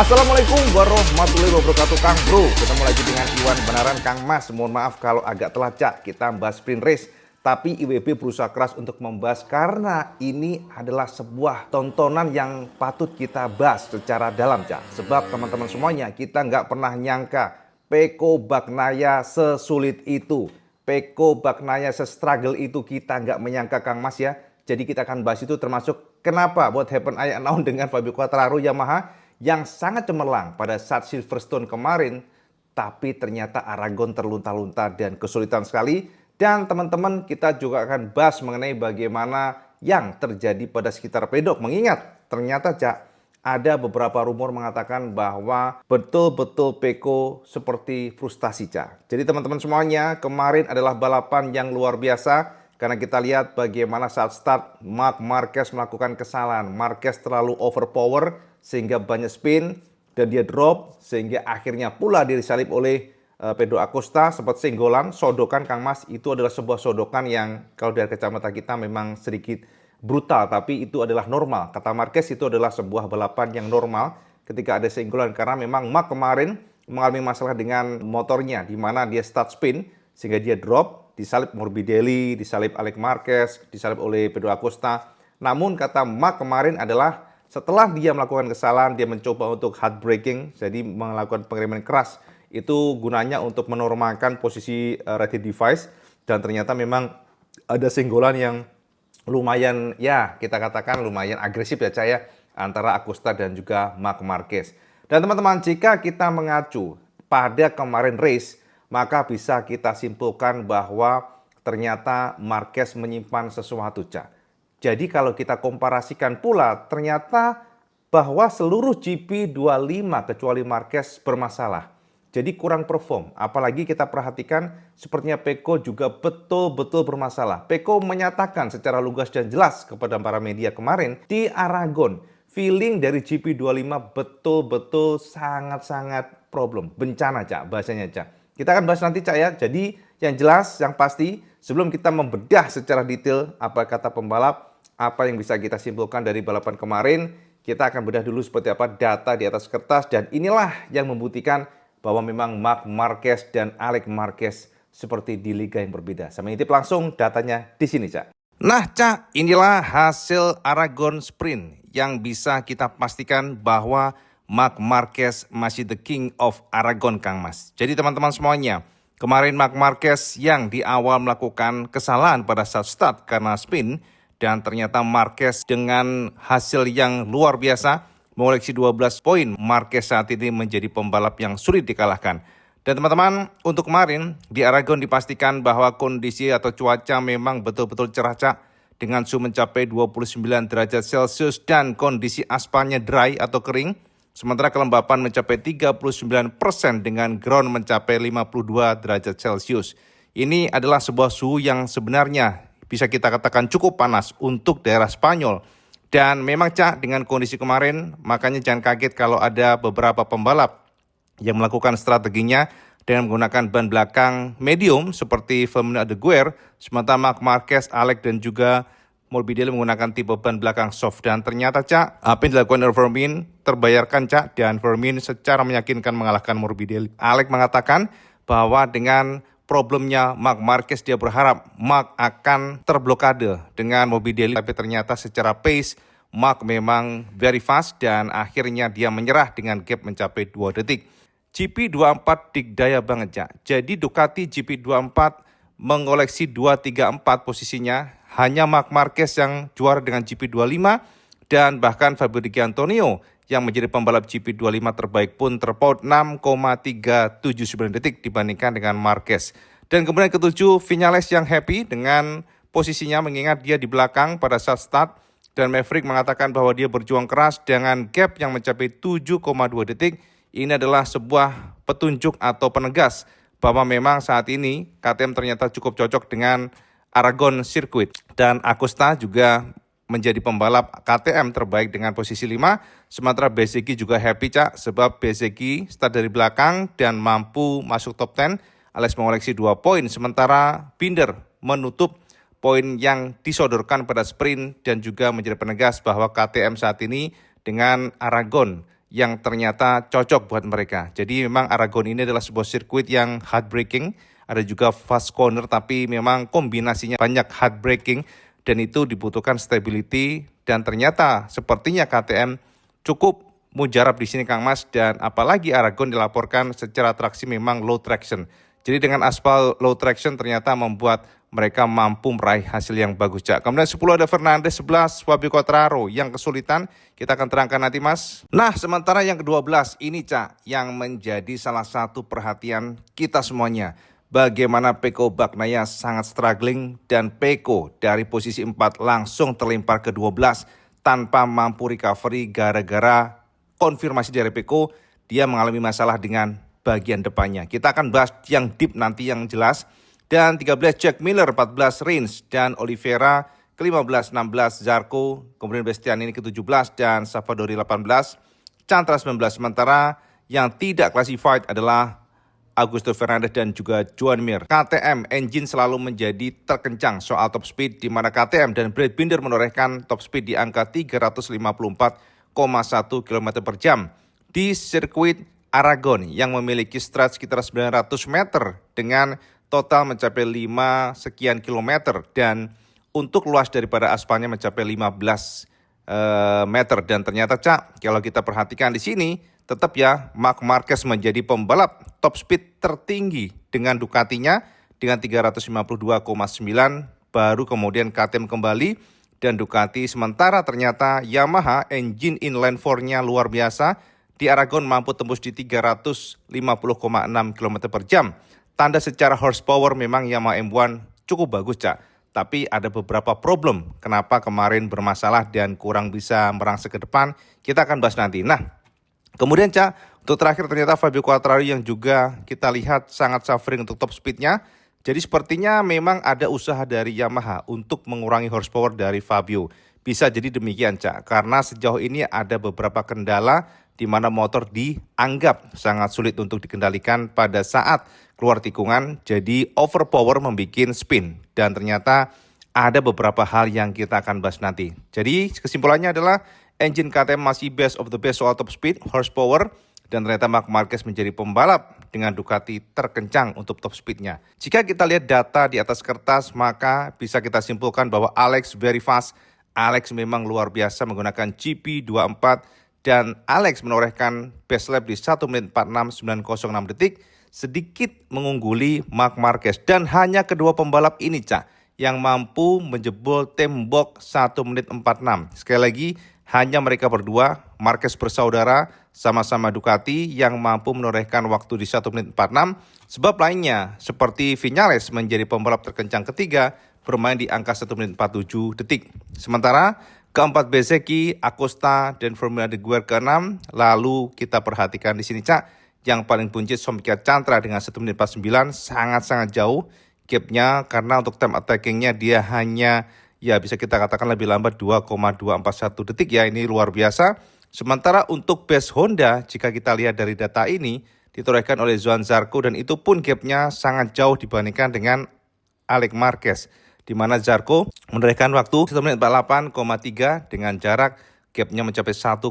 Assalamualaikum warahmatullahi wabarakatuh, Kang Bro. Ketemu lagi dengan Iwan Benaran, Kang Mas. Mohon maaf kalau agak telat, Cak. Kita membahas sprint race. Tapi IWB berusaha keras untuk membahas karena ini adalah sebuah tontonan yang patut kita bahas secara dalam, Cak. Sebab teman-teman semuanya, kita nggak pernah nyangka Pecco Bagnaia sesulit itu. Pecco Bagnaia se-struggle itu kita nggak menyangka, Kang Mas ya. Jadi kita akan bahas itu termasuk kenapa what happened I announced dengan Fabio Quartararo Yamaha yang sangat cemerlang pada saat Silverstone kemarin, tapi ternyata Aragon terlunta-lunta dan kesulitan sekali. Dan teman-teman, kita juga akan bahas mengenai bagaimana yang terjadi pada sekitar pedok. Mengingat ternyata, Cak, ada beberapa rumor mengatakan bahwa betul-betul Pecco seperti frustasi, Cak. Jadi teman-teman semuanya, kemarin adalah balapan yang luar biasa. Karena kita lihat bagaimana saat start Marc Marquez melakukan kesalahan. Marquez terlalu overpower sehingga banyak spin dan dia drop sehingga akhirnya pula disalip oleh Pedro Acosta, sempat senggolan, sodokan, Kang Mas. Itu adalah sebuah sodokan yang kalau dari kacamata kita memang sedikit brutal, tapi itu adalah normal. Kata Marquez, itu adalah sebuah balapan yang normal ketika ada senggolan karena memang Marc kemarin mengalami masalah dengan motornya di mana dia start spin sehingga dia drop, disalip Morbidelli, disalip Alex Marquez, disalip oleh Pedro Acosta. Namun kata Marc kemarin adalah setelah dia melakukan kesalahan, dia mencoba untuk hard braking, jadi melakukan pengereman keras. Itu gunanya untuk menormalkan posisi radio device. Dan ternyata memang ada senggolan yang lumayan, ya kita katakan lumayan agresif ya, Caya, antara Acosta dan juga Marc Marquez. Dan teman-teman, jika kita mengacu pada kemarin race, maka bisa kita simpulkan bahwa ternyata Marquez menyimpan sesuatu, Cak. Jadi kalau kita komparasikan pula, ternyata bahwa seluruh GP25 kecuali Marquez bermasalah. Jadi kurang perform. Apalagi kita perhatikan sepertinya Pecco juga betul-betul bermasalah. Pecco menyatakan secara lugas dan jelas kepada para media kemarin di Aragon. Feeling dari GP25 betul-betul sangat-sangat problem. Bencana, Cak, bahasanya, Cak. Kita akan bahas nanti, Cak, ya. Jadi yang jelas, yang pasti, sebelum kita membedah secara detail apa kata pembalap, apa yang bisa kita simpulkan dari balapan kemarin, kita akan bedah dulu seperti apa data di atas kertas. Dan inilah yang membuktikan bahwa memang Marc Marquez dan Alex Marquez seperti di liga yang berbeda. Saya mengintip langsung datanya di sini, Cak. Nah, Cak, inilah hasil Aragon Sprint yang bisa kita pastikan bahwa Marc Marquez masih the king of Aragon, Kang Mas. Jadi teman-teman semuanya, kemarin Marc Marquez yang di awal melakukan kesalahan pada saat start karena spin, dan ternyata Marquez dengan hasil yang luar biasa mengoleksi 12 poin. Marquez saat ini menjadi pembalap yang sulit dikalahkan. Dan teman-teman, untuk kemarin di Aragon dipastikan bahwa kondisi atau cuaca memang betul-betul cerah, Cak, dengan suhu mencapai 29 derajat Celcius dan kondisi aspalnya dry atau kering. Sementara kelembapan mencapai 39% dengan ground mencapai 52 derajat Celcius. Ini adalah sebuah suhu yang sebenarnya bisa kita katakan cukup panas untuk daerah Spanyol. Dan memang, Cak, dengan kondisi kemarin, makanya jangan kaget kalau ada beberapa pembalap yang melakukan strateginya dengan menggunakan ban belakang medium seperti Fernando Aguirre, sementara Marc Marquez, Alex dan juga Morbidelli menggunakan tipe ban belakang soft. Dan ternyata, Cak, apa yang dilakukan oleh Vermin terbayarkan, Cak, dan Vermin secara meyakinkan mengalahkan Morbidelli. Alex mengatakan bahwa dengan problemnya Marc Marquez, dia berharap Marc akan terblokade dengan Morbidelli, tapi ternyata secara pace Marc memang very fast dan akhirnya dia menyerah dengan gap mencapai 2 detik. GP24 dikdaya banget, Cak. Jadi Ducati GP24 mengoleksi 2, 3, 4 posisinya. Hanya Marc Marquez yang juara dengan GP25 dan bahkan Fabio Di Giannantonio yang menjadi pembalap GP25 terbaik pun terpaut 6,379 detik dibandingkan dengan Marquez. Dan kemudian ketujuh, Viñales yang happy dengan posisinya mengingat dia di belakang pada saat start. Dan Maverick mengatakan bahwa dia berjuang keras dengan gap yang mencapai 7,2 detik. Ini adalah sebuah petunjuk atau penegas bahwa memang saat ini KTM ternyata cukup cocok dengan Aragon Circuit. Dan Acosta juga menjadi pembalap KTM terbaik dengan posisi 5. Sementara Bezzecchi juga happy, Cak, sebab Bezzecchi start dari belakang dan mampu masuk top 10 alias mengoleksi 2 poin. Sementara Binder menutup poin yang disodorkan pada sprint dan juga menjadi penegas bahwa KTM saat ini dengan Aragon yang ternyata cocok buat mereka. Jadi memang Aragon ini adalah sebuah sirkuit yang heartbreaking, ada juga fast corner tapi memang kombinasinya banyak heartbreaking dan itu dibutuhkan stability dan ternyata sepertinya KTM cukup mujarab di sini Kang Mas, dan apalagi Aragon dilaporkan secara traksi memang low traction. Jadi dengan aspal low traction ternyata membuat mereka mampu meraih hasil yang bagus, Cak. Kemudian 10 ada Fernandez, 11 Fabio Quartararo yang kesulitan. Kita akan terangkan nanti, Mas. Nah, sementara yang ke-12 ini, Cak, yang menjadi salah satu perhatian kita semuanya. Bagaimana Pecco Bagnaia sangat struggling dan Pecco dari posisi 4 langsung terlempar ke 12 tanpa mampu recovery gara-gara konfirmasi dari Pecco dia mengalami masalah dengan bagian depannya. Kita akan bahas yang deep nanti yang jelas. Dan 13 Jack Miller, 14 Rins dan Oliveira, ke-15 16 Zarco, kemudian Bastianini ke-17 dan Savadori 18, Cantra 19. Sementara yang tidak classified adalah Augusto Fernandez dan juga Joan Mir. KTM engine selalu menjadi terkencang soal top speed di mana KTM dan Brad Binder menorehkan top speed di angka 354,1 km per jam di sirkuit Aragon yang memiliki stretch sekitar 900 meter dengan total mencapai 5 sekian kilometer dan untuk luas daripada aspalnya mencapai 15 meter. Dan ternyata, Cak, kalau kita perhatikan di sini tetap ya Marc Marquez menjadi pembalap top speed tertinggi dengan Ducatinya dengan 352,9, baru kemudian KTM kembali dan Ducati. Sementara ternyata Yamaha engine inline 4-nya luar biasa. Di Aragon mampu tembus di 350,6 km per jam. Tanda secara horsepower memang Yamaha M1 cukup bagus, Cak. Tapi ada beberapa problem kenapa kemarin bermasalah dan kurang bisa merangsek ke depan. Kita akan bahas nanti. Nah, kemudian, Cak, untuk terakhir ternyata Fabio Quartararo yang juga kita lihat sangat suffering untuk top speednya. Jadi sepertinya memang ada usaha dari Yamaha untuk mengurangi horsepower dari Fabio. Bisa jadi demikian, Cak, karena sejauh ini ada beberapa kendala di mana motor dianggap sangat sulit untuk dikendalikan pada saat keluar tikungan, jadi overpower membuat spin. Dan ternyata ada beberapa hal yang kita akan bahas nanti. Jadi kesimpulannya adalah engine KTM masih best of the best soal top speed, horsepower, dan ternyata Marc Marquez menjadi pembalap dengan Ducati terkencang untuk top speednya. Jika kita lihat data di atas kertas, maka bisa kita simpulkan bahwa Alex very fast. Alex memang luar biasa menggunakan GP24 dan Alex menorehkan best lap di 1 menit 46,906 detik, sedikit mengungguli Marc Marquez. Dan hanya kedua pembalap ini, Cak, yang mampu menjebol tembok 1 menit 46. Sekali lagi, hanya mereka berdua, Marquez bersaudara, sama-sama Ducati yang mampu menorehkan waktu di 1 menit 46. Sebab lainnya, seperti Viñales menjadi pembalap terkencang ketiga, bermain di angka 1 menit 47 detik. Sementara keempat Bezzecchi, Acosta, dan Formula de Guer ke-6. Lalu kita perhatikan di sini, Cak, yang paling buncit Somkiat Cantra dengan 1 menit 49, sangat-sangat jauh gapnya karena untuk time attackingnya dia hanya ya bisa kita katakan lebih lambat 2,241 detik ya, ini luar biasa. Sementara untuk best Honda, jika kita lihat dari data ini, ditorehkan oleh Joan Zarco dan itu pun gapnya sangat jauh dibandingkan dengan Alex Marquez, di mana Zarco menorehkan waktu 1 menit 48,3 dengan jarak gapnya mencapai 1,4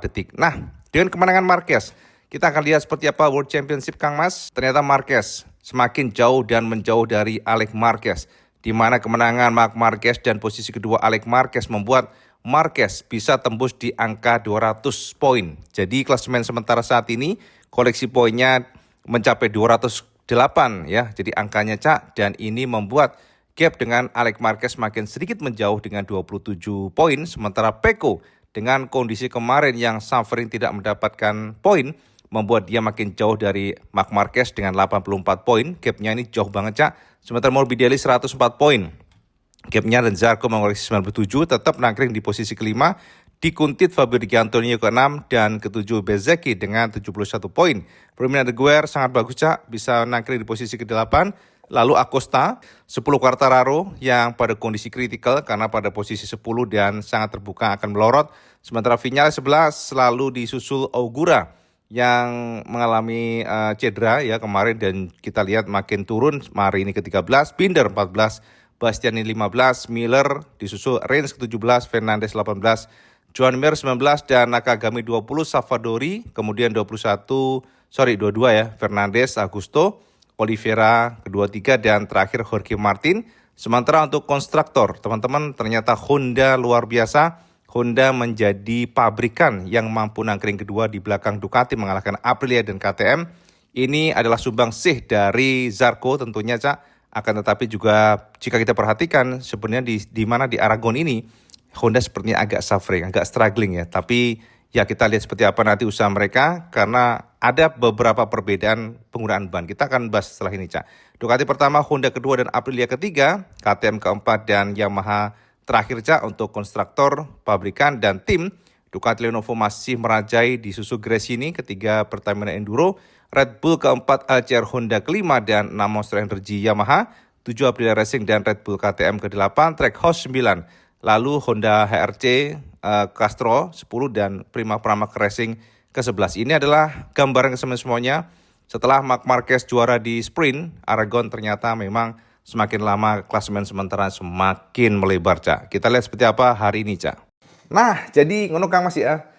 detik. Nah, dengan kemenangan Marquez, kita akan lihat seperti apa World Championship, Kang Mas. Ternyata Marquez semakin jauh dan menjauh dari Alex Marquez, di mana kemenangan Marc Marquez dan posisi kedua Alex Marquez membuat Marquez bisa tembus di angka 200 poin. Jadi klasemen sementara saat ini koleksi poinnya mencapai 208 ya. Jadi angkanya, Cak, dan ini membuat gap dengan Alex Marquez makin sedikit menjauh dengan 27 poin. Sementara Pecco dengan kondisi kemarin yang suffering tidak mendapatkan poin, membuat dia makin jauh dari Marc Marquez dengan 84 poin. Gapnya ini jauh banget, Cak. Sementara Morbidelli 104 poin. Gapnya dan Zarco mengoreksi 97, tetap nangkring di posisi kelima. Dikuntit Fabio Di Giannantonio ke-6 dan ke-7 Bezzecchi dengan 71 poin. Firmino Aguero sangat bagus, Cak, bisa nangkring di posisi ke-8. Lalu Acosta, 10 Quartararo yang pada kondisi kritikal karena pada posisi 10 dan sangat terbuka akan melorot. Sementara Viñales 11, lalu disusul Ogura yang mengalami cedera ya kemarin dan kita lihat makin turun. Hari ini ke-13, Binder 14, Bastianini 15, Miller disusul Rins ke-17, Fernandes 18, Joan Mir 19 dan Nakagami 20, Savadori, kemudian 22 ya, Fernandes, Augusto, Oliveira ke-23 dan terakhir Jorge Martin. Sementara untuk konstruktor, teman-teman, ternyata Honda luar biasa. Honda menjadi pabrikan yang mampu nangkring kedua di belakang Ducati mengalahkan Aprilia dan KTM. Ini adalah sumbangsih dari Zarco tentunya, Cak. Akan tetapi juga jika kita perhatikan sebenarnya di mana di Aragon ini Honda sepertinya agak suffering, agak struggling ya. Tapi ya kita lihat seperti apa nanti usaha mereka karena ada beberapa perbedaan penggunaan ban. Kita akan bahas setelah ini, Cak. Ducati pertama, Honda kedua dan Aprilia ketiga, KTM keempat dan Yamaha terakhir, Cak, untuk konstruktor, pabrikan dan tim. Ducati Lenovo masih merajai disusul Gresini ketiga Pertamina Enduro, Red Bull keempat, LCR Honda kelima dan 6 Monster Energy Yamaha, 7 Aprilia Racing dan Red Bull KTM ke-8, Trackhouse 9. Lalu Honda HRC, Castro 10 dan Prima Pramac Racing ke-11. Ini adalah gambaran semuanya. Setelah Marc Marquez juara di sprint, Aragon ternyata memang semakin lama klasemen sementara semakin melebar, Cak. Kita lihat seperti apa hari ini, Cak. Nah, jadi ngono Kang Mas ya.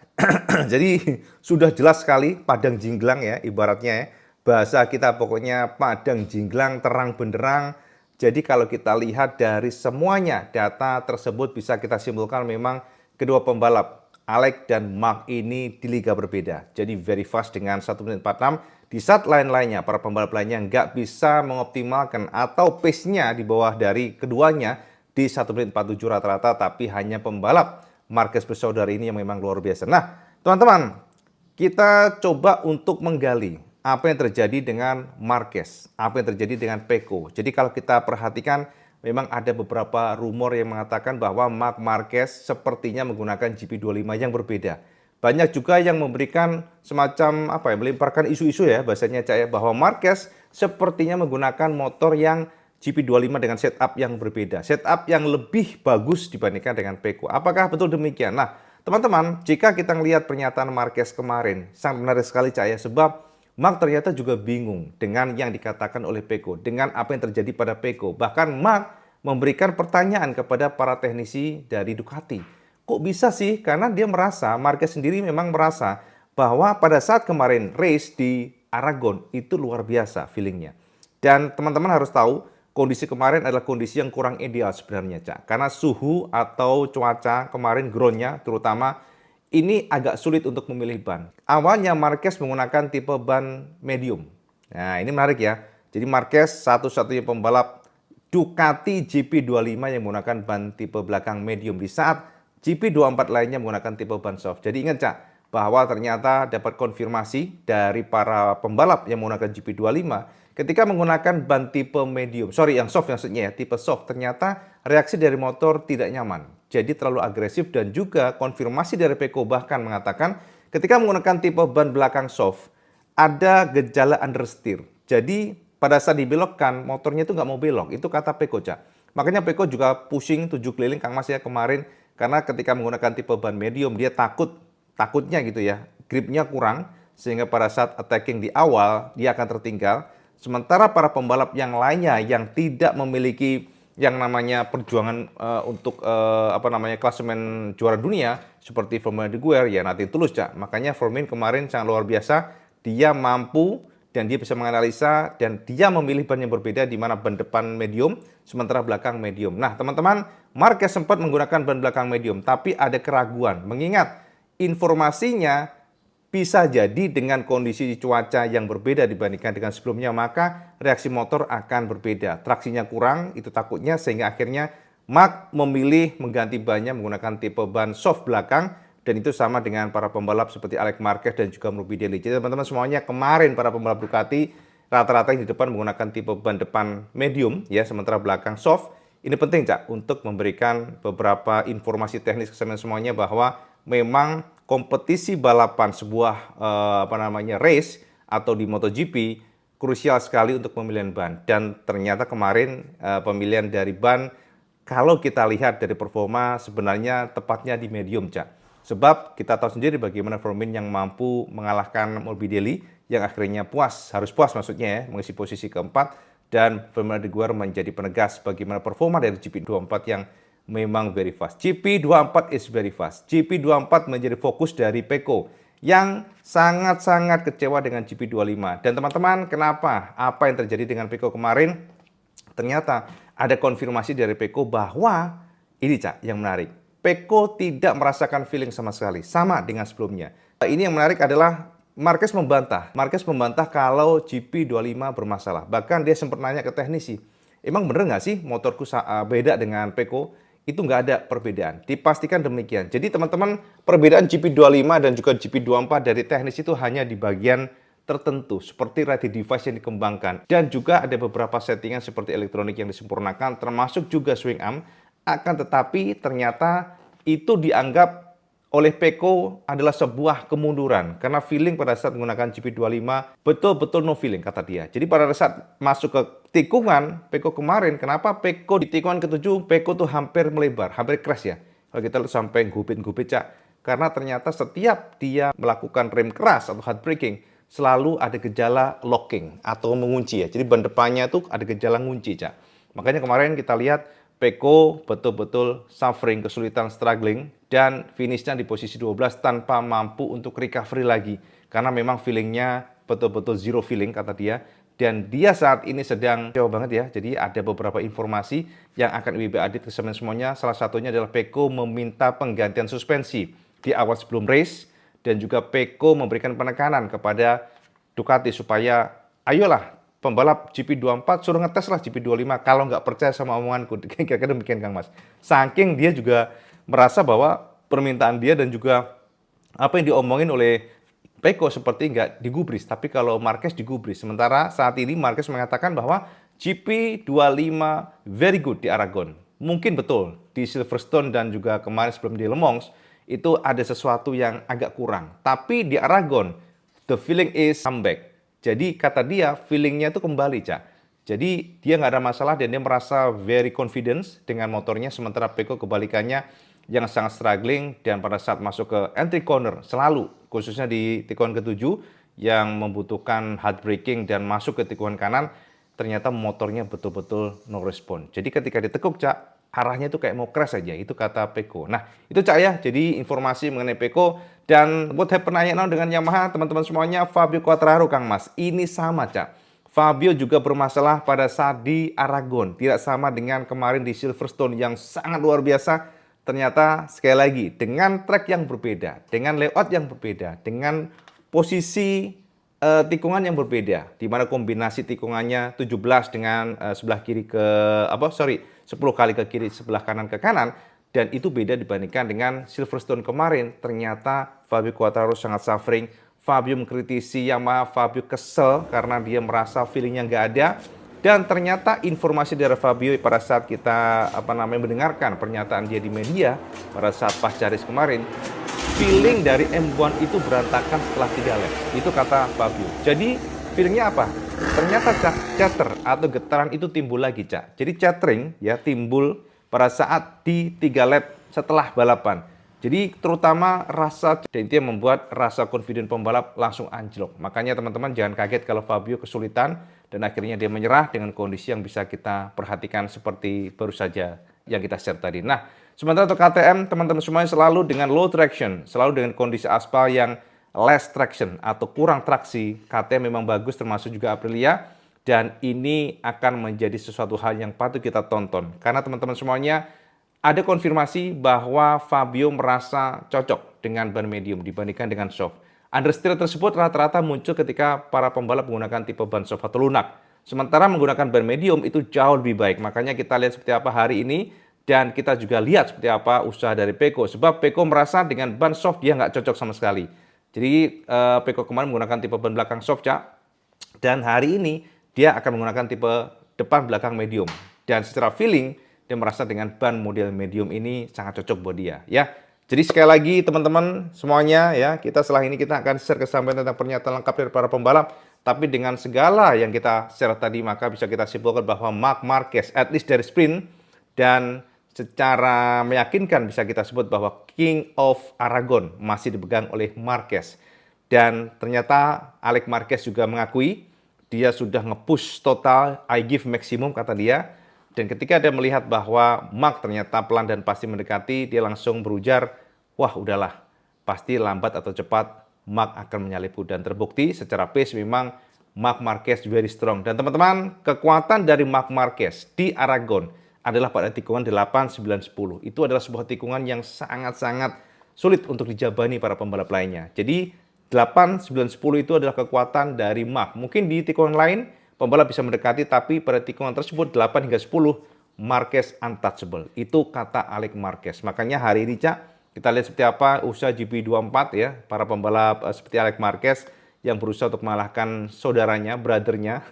Jadi sudah jelas sekali padang jinglang ya ibaratnya ya. Bahasa kita pokoknya padang jinglang terang benderang. Jadi kalau kita lihat dari semuanya data tersebut bisa kita simpulkan memang kedua pembalap Alex dan Marc ini di liga berbeda. Jadi very fast dengan 1 menit 46. Di saat lain-lainnya para pembalap lainnya nggak bisa mengoptimalkan atau pace-nya di bawah dari keduanya di 1 menit 47 rata-rata. Tapi hanya pembalap Marquez bersaudara ini yang memang luar biasa. Nah teman-teman, kita coba untuk menggali apa yang terjadi dengan Marquez, apa yang terjadi dengan Pecco. Jadi kalau kita perhatikan memang ada beberapa rumor yang mengatakan bahwa Marc Marquez sepertinya menggunakan GP25 yang berbeda. Banyak juga yang memberikan semacam melemparkan isu-isu ya bahasanya, Cak, ya, bahwa Marquez sepertinya menggunakan motor yang GP25 dengan setup yang berbeda, setup yang lebih bagus dibandingkan dengan Pecco. Apakah betul demikian? Nah, teman-teman, jika kita melihat pernyataan Marquez kemarin, sangat menarik sekali, Cak, ya, sebab Marc ternyata juga bingung dengan yang dikatakan oleh Pecco, dengan apa yang terjadi pada Pecco. Bahkan Marc memberikan pertanyaan kepada para teknisi dari Ducati. Kok bisa sih? Karena dia merasa, Marquez sendiri memang merasa bahwa pada saat kemarin race di Aragon itu luar biasa feelingnya. Dan teman-teman harus tahu, kondisi kemarin adalah kondisi yang kurang ideal sebenarnya, Cak. Karena suhu atau cuaca kemarin groundnya terutama ini agak sulit untuk memilih ban. Awalnya Marquez menggunakan tipe ban medium. Nah ini menarik ya. Jadi Marquez satu-satunya pembalap Ducati GP25 yang menggunakan ban tipe belakang medium. Di saat GP24 lainnya menggunakan tipe ban soft. Jadi ingat, Cak, bahwa ternyata dapat konfirmasi dari para pembalap yang menggunakan GP25. Ketika menggunakan ban tipe medium, yang soft maksudnya ya, tipe soft, ternyata reaksi dari motor tidak nyaman. Jadi terlalu agresif dan juga konfirmasi dari Pecco bahkan mengatakan ketika menggunakan tipe ban belakang soft ada gejala understeer. Jadi pada saat dibelokkan motornya itu nggak mau belok. Itu kata Pecco, Cak. Makanya Pecco juga pushing 7 keliling Kang Mas ya kemarin karena ketika menggunakan tipe ban medium dia takutnya gitu ya, gripnya kurang sehingga pada saat attacking di awal dia akan tertinggal. Sementara para pembalap yang lainnya yang tidak memiliki yang namanya perjuangan untuk klasemen juara dunia seperti Firmino Aguero ya nanti tulus, Cak. Makanya Firmino kemarin sangat luar biasa, dia mampu dan dia bisa menganalisa dan dia memilih ban yang berbeda di mana ban depan medium sementara belakang medium. Nah, teman-teman, Marquez sempat menggunakan ban belakang medium tapi ada keraguan mengingat informasinya bisa jadi dengan kondisi cuaca yang berbeda dibandingkan dengan sebelumnya, maka reaksi motor akan berbeda. Traksinya kurang, itu takutnya, sehingga akhirnya Marc memilih mengganti bannya menggunakan tipe ban soft belakang Dan itu sama dengan para pembalap seperti Alex Marquez dan juga Morbidelli. Jadi teman-teman semuanya kemarin para pembalap Ducati rata-rata yang di depan menggunakan tipe ban depan medium ya, sementara belakang soft. Ini penting Cak untuk memberikan beberapa informasi teknis ke semuanya bahwa memang kompetisi balapan sebuah race atau di MotoGP krusial sekali untuk pemilihan ban. Dan ternyata kemarin pemilihan dari ban kalau kita lihat dari performa sebenarnya tepatnya di medium Cak. Sebab kita tahu sendiri bagaimana Vermin yang mampu mengalahkan Morbidelli yang akhirnya harus puas maksudnya ya, mengisi posisi keempat, dan Fernando Aguirre menjadi penegas bagaimana performa dari GP24 yang memang very fast. GP24 is very fast. GP24 menjadi fokus dari Pecco yang sangat-sangat kecewa dengan GP25. Dan teman-teman, kenapa? Apa yang terjadi dengan Pecco kemarin? Ternyata ada konfirmasi dari Pecco bahwa ini Cak yang menarik. Pecco tidak merasakan feeling sama sekali, sama dengan sebelumnya. Ini yang menarik adalah Marquez membantah. Marquez membantah kalau GP25 bermasalah. Bahkan dia sempat nanya ke teknisi, emang bener nggak sih motorku beda dengan Pecco? Itu nggak ada perbedaan. Dipastikan demikian. Jadi teman-teman, perbedaan GP25 dan juga GP24 dari teknis itu hanya di bagian tertentu, seperti radio device yang dikembangkan. Dan juga ada beberapa settingan seperti elektronik yang disempurnakan, termasuk juga swing arm. Akan tetapi ternyata itu dianggap oleh Pecco adalah sebuah kemunduran. Karena feeling pada saat menggunakan GP25 betul-betul no feeling kata dia. Jadi pada saat masuk ke tikungan Pecco kemarin, kenapa Pecco di tikungan ke-7 Pecco tuh hampir melebar, hampir crash ya. Kalau kita lihat sampai gubit-gubit Cak. Karena ternyata setiap dia melakukan rem keras atau hard braking, selalu ada gejala locking atau mengunci ya. Jadi ban depannya tuh ada gejala ngunci Cak. Makanya kemarin kita lihat Pecco betul-betul suffering, kesulitan, struggling, dan finishnya di posisi 12 tanpa mampu untuk recovery lagi. Karena memang feelingnya betul-betul zero feeling kata dia. Dan dia saat ini sedang jauh banget ya. Jadi ada beberapa informasi yang akan IWB update ke semuanya. Salah satunya adalah Pecco meminta penggantian suspensi di awal sebelum race. Dan juga Pecco memberikan penekanan kepada Ducati supaya ayolah pembalap GP24 suruh ngetes lah GP25 kalau nggak percaya sama omonganku. Kira-kira demikian Kang Mas. Saking dia juga merasa bahwa permintaan dia dan juga apa yang diomongin oleh Pecco seperti nggak digubris, tapi kalau Marquez digubris. Sementara saat ini Marquez mengatakan bahwa GP25 very good di Aragon. Mungkin betul di Silverstone dan juga kemarin sebelum di Le Mans itu ada sesuatu yang agak kurang. Tapi di Aragon the feeling is comeback. Jadi kata dia feelingnya itu kembali Cak. Jadi dia nggak ada masalah dan dia merasa very confidence dengan motornya. Sementara Pecco kebalikannya yang sangat struggling dan pada saat masuk ke entry corner selalu, khususnya di tikungan ke-7 yang membutuhkan hard braking dan masuk ke tikungan kanan, ternyata motornya betul-betul no respon. Jadi ketika ditekuk Cak, arahnya itu kayak mau crash aja, itu kata Pecco. Nah, itu Cak ya, jadi informasi mengenai Pecco. Dan buat pertanyaan dengan Yamaha, teman-teman semuanya, Fabio Quartararo Kang Mas, ini sama Cak. Fabio juga bermasalah pada saat di Aragon, tidak sama dengan kemarin di Silverstone yang sangat luar biasa. Ternyata sekali lagi, dengan track yang berbeda, dengan layout yang berbeda, dengan posisi tikungan yang berbeda, di mana kombinasi tikungannya 17 dengan sebelah kiri ke 10 kali ke kiri, sebelah kanan ke kanan, dan itu beda dibandingkan dengan Silverstone kemarin. Ternyata Fabio Quartararo sangat suffering. Fabio mengkritisi Yamaha, Fabio kesel karena dia merasa feelingnya nggak ada. Dan ternyata informasi dari Fabio pada saat kita mendengarkan pernyataan dia di media pada saat pasca race kemarin, feeling dari M1 itu berantakan setelah 3 lap. Itu kata Fabio. Jadi feelingnya apa? Ternyata chatter atau getaran itu timbul lagi Cak. Jadi chattering ya timbul pada saat di 3 lap setelah balapan. Jadi terutama rasa, dan itu yang membuat rasa confident pembalap langsung anjlok. Makanya teman-teman jangan kaget kalau Fabio kesulitan dan akhirnya dia menyerah dengan kondisi yang bisa kita perhatikan seperti baru saja yang kita share tadi. Nah, sementara untuk KTM, teman-teman semuanya selalu dengan low traction, selalu dengan kondisi aspal yang less traction atau kurang traksi. KTM memang bagus, termasuk juga Aprilia. Dan ini akan menjadi sesuatu hal yang patut kita tonton. Karena teman-teman semuanya ada konfirmasi bahwa Fabio merasa cocok dengan ban medium dibandingkan dengan soft. Understeer tersebut rata-rata muncul ketika para pembalap menggunakan tipe ban soft atau lunak. Sementara menggunakan ban medium itu jauh lebih baik. Makanya kita lihat seperti apa hari ini Dan kita juga lihat seperti apa usaha dari Peko. Sebab Peko merasa dengan ban soft dia nggak cocok sama sekali. Jadi Peko kemarin menggunakan tipe ban belakang soft, Cak. Dan hari ini dia akan menggunakan tipe depan belakang medium. Dan secara feeling dia merasa dengan ban model medium ini sangat cocok buat dia, ya. Jadi sekali lagi teman-teman semuanya ya, kita setelah ini kita akan share kesampaian tentang pernyataan lengkap dari para pembalap. Tapi dengan segala yang kita share tadi, maka bisa kita simpulkan bahwa Marc Marquez, at least dari sprint, dan secara meyakinkan bisa kita sebut bahwa King of Aragon masih dipegang oleh Marquez. Dan ternyata Alex Marquez juga mengakui dia sudah nge-push total, I give maximum kata dia. Dan ketika dia melihat bahwa Marc ternyata pelan dan pasti mendekati, dia langsung berujar, wah udahlah, pasti lambat atau cepat Marc akan menyalipku. Dan terbukti secara pace memang Marc Marquez very strong. Dan teman-teman, kekuatan dari Marc Marquez di Aragon adalah pada tikungan 8, 9, 10. Itu adalah sebuah tikungan yang sangat-sangat sulit untuk dijabani para pembalap lainnya. Jadi 8, 9, 10 itu adalah kekuatan dari Marc. Mungkin di tikungan lain pembalap bisa mendekati, tapi pada tikungan tersebut 8 hingga 10 Marquez untouchable. Itu kata Alex Marquez. Makanya hari ini, Cak, kita lihat seperti apa usaha GP24 ya, para pembalap seperti Alex Marquez yang berusaha untuk mengalahkan saudaranya, brothernya.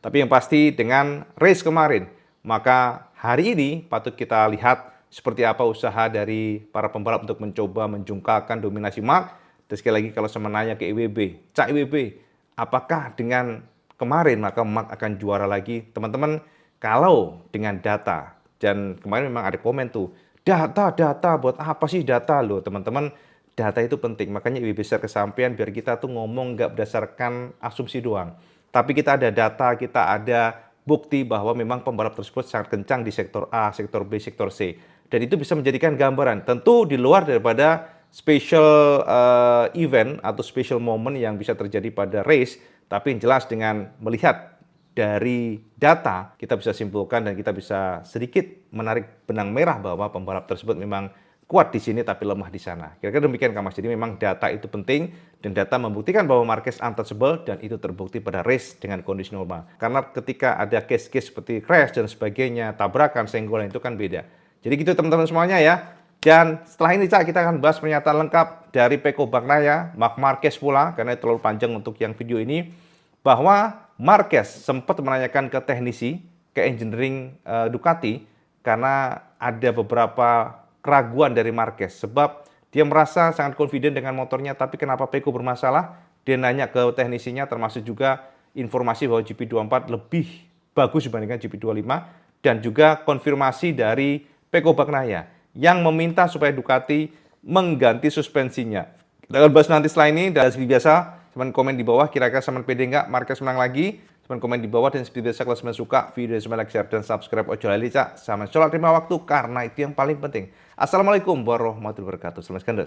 Tapi yang pasti dengan race kemarin, maka hari ini patut kita lihat seperti apa usaha dari para pembalap untuk mencoba menjungkalkan dominasi Marc. Dan sekali lagi kalau saya menanya ke IWB, Cak IWB, apakah dengan kemarin maka Marc akan juara lagi? Teman-teman, kalau dengan data, dan kemarin memang ada komen tuh, data, buat apa sih data loh teman-teman? Data itu penting, makanya IWB share kesampaian biar kita tuh ngomong nggak berdasarkan asumsi doang. Tapi kita ada data, kita ada bukti bahwa memang pembalap tersebut sangat kencang di sektor A, sektor B, sektor C. Dan itu bisa menjadikan gambaran, tentu di luar daripada special event atau special moment yang bisa terjadi pada race, tapi yang jelas dengan melihat dari data kita bisa simpulkan dan kita bisa sedikit menarik benang merah bahwa pembalap tersebut memang kuat di sini tapi lemah di sana. Kira-kira demikian Kak Mas. Jadi memang data itu penting dan data membuktikan bahwa Marquez untouchable dan itu terbukti pada race dengan kondisi normal. Karena ketika ada case-case seperti crash dan sebagainya, tabrakan, senggolan itu kan beda. Jadi gitu teman-teman semuanya ya. Dan setelah ini, Cak, kita akan bahas pernyataan lengkap dari Pecco Bagnaia, Marc Marquez pula, karena itu terlalu panjang untuk yang video ini, bahwa Marquez sempat menanyakan ke teknisi, ke engineering Ducati, karena ada beberapa keraguan dari Marquez, sebab dia merasa sangat confident dengan motornya, tapi kenapa Pecco bermasalah? Dia nanya ke teknisinya, termasuk juga informasi bahwa GP24 lebih bagus dibandingkan GP25, dan juga konfirmasi dari Pecco Bagnaia yang meminta supaya Ducati mengganti suspensinya. Kita akan bahas nanti setelah ini. Dan seperti biasa, teman komen di bawah kira-kira Saman pede nggak Marquez menang lagi. Teman komen di bawah, dan seperti biasa kalau Saman suka video Saman like, share, dan subscribe. Ojo lali, Cak. Saman sholat 5 waktu karena itu yang paling penting. Assalamualaikum warahmatullahi wabarakatuh. Selamat kandas.